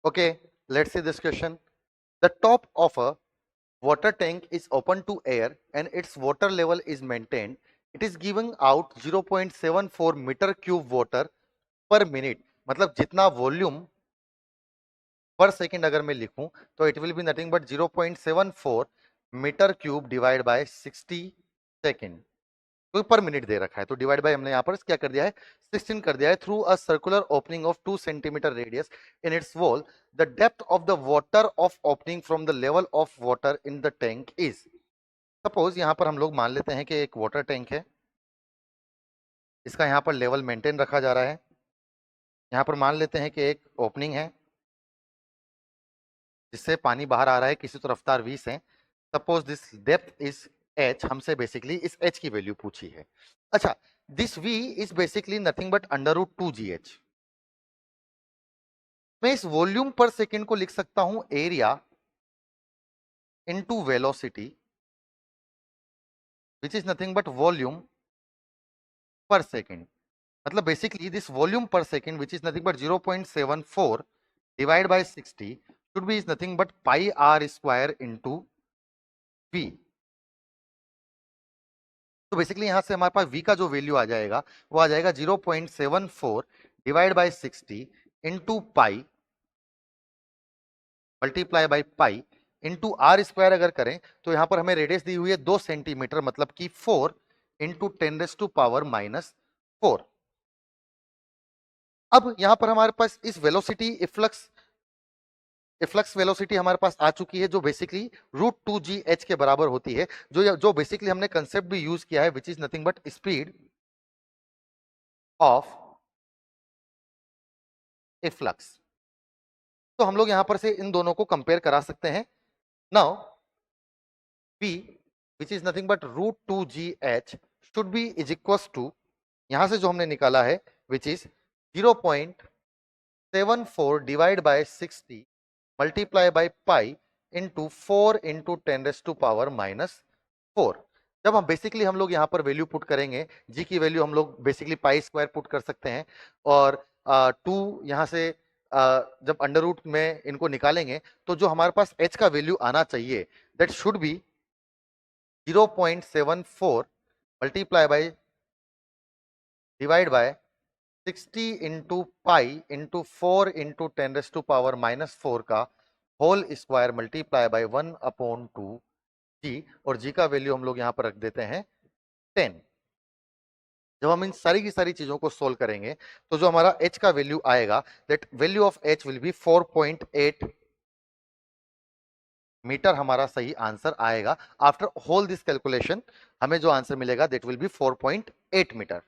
Okay, let's see this question. The top of a water tank is open to air and its water level is maintained. It is giving out 0.74 metre cube water per minute. मतलब जितना volume per second अगर मैं लिखूं तो it will be nothing but 0.74 metre cube divide by 60 second. तो per minute दे रखा है तो डिवाइड बाय हमने यहाँ पर क्या कर दिया है 16 कर दिया है. Through a circular opening of 2 centimetre radius in its wall the depth of the water of opening from the level of water in the tank is. Suppose यहाँ पर हम लोग मान लेते हैं कि एक वाटर टैंक है, इसका यहाँ पर लेवल मेंटेन रखा जा रहा है. यहाँ पर मान लेते हैं कि एक ओपनिंग है जिससे पानी बाहर आ रहा है किसी तो रफ्तार 20 है. Suppose this depth is h. हमसे बेसिकली इस h की वैल्यू पूछी है. अच्छा, this v is basically nothing but under root 2gh. मैं इस वॉल्यूम पर सेकेंड को लिख सकता हूं area into velocity which is nothing but volume पर सेकेंड. मतलब बेसिकली दिस वॉल्यूम पर second which is nothing but 0.74 divide by 60 should be is nothing but pi r square into v. तो basically यहां से हमारे पास v का जो value आ जाएगा वो आ जाएगा 0.74 divide by 60 into pi multiply by pi into r square. अगर करें तो यहां पर हमें रेडियस दी हुई है 2 सेंटीमीटर मतलब कि 4 इंटू 10⁻⁴. अब यहां पर हमारे पास इस वेलोसिटी इफ्लक्स वेलोसिटी हमारे पास आ चुकी है जो बेसिकली √2gh के बराबर होती है. जो बेसिकली हमने कंसेप्ट भी यूज किया है which is nothing but speed of efflux. तो हम लोग यहां पर से इन दोनों को कंपेयर करा सकते हैं. Now v which is nothing but √2gh should be is equals to, यहां से जो हमने निकाला है which is 0.74 divide by 60 multiply by pi into 4 into 10⁻⁴. जब हम बेसिकली हम लोग यहाँ पर वैल्यू पुट करेंगे, जी की वैल्यू हम लोग बेसिकली पाई स्क्वायर पुट कर सकते हैं और 2 यहाँ से जब अंडर रूट में इनको निकालेंगे तो जो हमारे पास h का वैल्यू आना चाहिए that should be 0.74 multiply by divide by 60 into pi into 4 into 10⁻⁴ का होल स्क्वायर मल्टीप्लाई बाय 1/2 जी. और जी का वैल्यू हम लोग यहां पर रख देते हैं 10. जब हम इन सारी की सारी चीजों को सोल्व करेंगे तो जो हमारा h का वैल्यू आएगा that value of h will be 4.8 metre. हमारा सही आंसर आएगा. आफ्टर होल दिस कैलकुलेशन हमें जो आंसर मिलेगा दैट विल बी 4.8 मीटर.